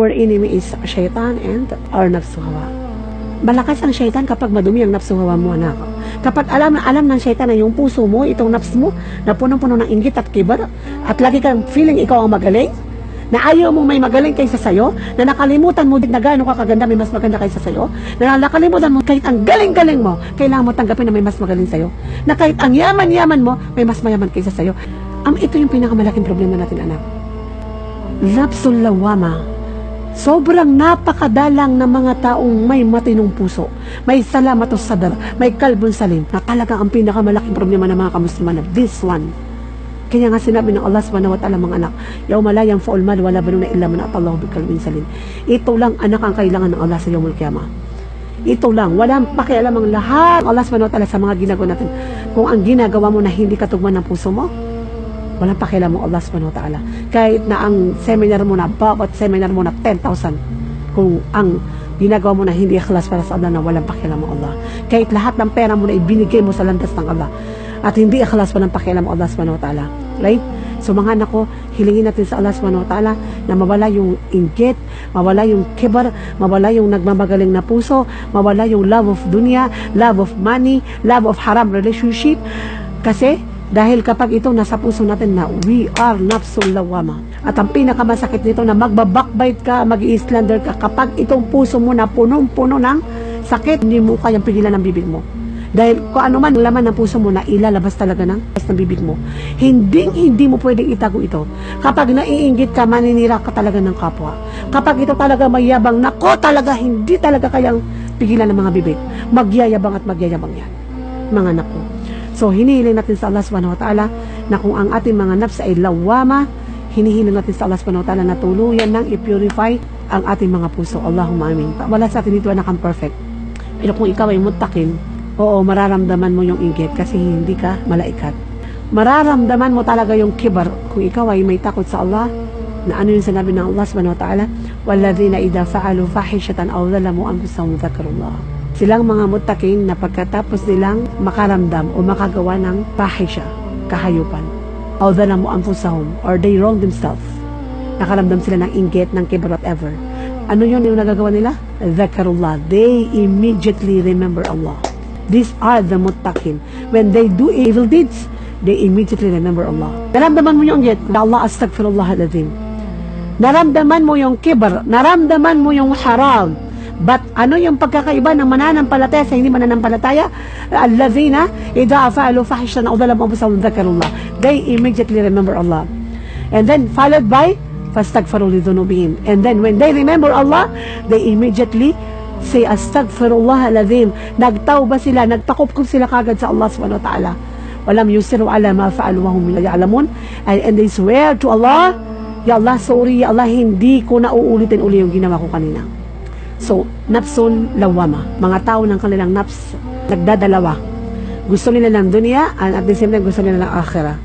our enemy is shaitan and our nafsu hawa. Malakas ang shaitan kapag madumi ang nafsu hawa mo, anak. Kapag alam ng shaitan na yung puso mo, itong nafs mo, na punong-puno ng inggit at kibar, at lagi kang feeling ikaw ang magaling, na ayaw mong may magaling kaysa sayo, na nakalimutan mo na gaano ka kaganda, may mas maganda kaysa sayo, na nakalimutan mo kahit ang galing-galing mo, kailangan mo tanggapin na may mas magaling sayo, na kahit ang yaman-yaman mo, may mas mayaman kaysa sayo. Ito yung pinakamalaking problema natin, anak. Nafsul lawama. Sobrang napakadalang ng mga taong may matinong puso, may salamatos sadar, may kalbon salim, na talagang ang pinakamalaking problema ng mga kamusliman na this one. Kaya nga sinabi ng Allah subhanahu wa ta'ala, mga anak, yawma la yanfa'ul mal wala banuna illa man atallahu biqalbin salim. Ito lang, anak, ang kailangan ng Allah sa yawmul qiyamah. Ito lang, walang pakialam ang lahat Allah subhanahu wa ta'ala sa mga ginagawa natin. Kung ang ginagawa mo na hindi katugman ng puso mo, walang pakialam mo Allah subhanahu wa ta'ala. Kahit na ang seminar mo na, bawat seminar mo na 10,000, kung ang ginagawa mo na hindi ikhlas para sa Allah, na walang pakialam mo Allah. Kahit lahat ng pera mo na ibinigay mo sa landas ng Allah, at hindi ikhlas, walang pakialam mo Allah subhanahu wa ta'ala. Right? So mga anak ko, hilingin natin sa Allah subhanahu wa ta'ala na mawala yung inggit, mawala yung kibar, mawala yung nagmamagaling na puso, mawala yung love of dunya, love of money, love of haram relationship. Kasi dahil kapag ito nasa puso natin na we are nafsul lawama. At ang pinakamasakit nito na magbabakbite ka, mag-i-slander ka, kapag itong puso mo na punong-puno ng sakit, hindi mo kayang pigilan ng bibig mo. Dahil kung ano man laman ng puso mo na ilalabas talaga ng bibig mo. Hindi mo pwedeng itago ito. Kapag naiinggit ka, maninira ka talaga ng kapwa. Kapag ito talaga mayabang, nako talaga, hindi talaga kayang pigilan ng mga bibig. Magyayabang at magyayabang yan, mga anak ko. So, hinihiling natin sa Allah subhanahu wa ta'ala na kung ang ating mga nafs ay lawama, hinihiling natin sa Allah subhanahu wa ta'ala na tuluyan nang i-purify ang ating mga puso. Allahumma amin. Wala sa atin dito anak ang perfect. Pero kung ikaw ay muttaqin, oo, mararamdaman mo yung inggit kasi hindi ka malaikat. Mararamdaman mo talaga yung kibar kung ikaw ay may takot sa Allah, na ano yung sinabi ng Allah subhanahu wa ta'ala, وَالَّذِينَ إِذَا فَعَلُوا فَاحِشَةً أَوْ ظَلَمُوا أَنفُسَهُمْ ذَكَرُوا اللَّهَ. Silang mga muttaqin na pagkatapos nilang makaramdam o makagawa ng fahisha, kahayupan, aw dhalamu anfusahum, or they wrong themselves, nakaramdam sila ng inggit, ng kibar, whatever. Ano yun yung nagagawa nila? Dhakarullah. They immediately remember Allah. These are the muttaqin. When they do evil deeds, they immediately remember Allah. Naramdaman mo yung inggit, Allah astaghfirullah al-azim. Naramdaman mo yung kibar, naramdaman mo yung haram. But ano yung pagkakaiba ng mananampalataya sa hindi mananampalataya? Allazina idha fa'alu fahishatan aw dhalamu anfusahum dhakarullah. They immediately remember Allah. And then followed by fastaghfiru li dhunubihim. And then when they remember Allah, they immediately say astaghfirullah alazim. Nagtawba sila, nagpakupkup sila kagad sa Allah subhanahu wa ta'ala. Walam yusiru ala ma fa'alu wa hum ya'lamun. And they swear to Allah, ya Allah, sorry, ya Allah, hindi ko na uulitin uli yung ginawa ko kanina. So, nafsun lawama. Mga tao ng kanilang nafs, nagdadalawa. Gusto nila ng dunya, and at the same time gusto nila ng akhirah.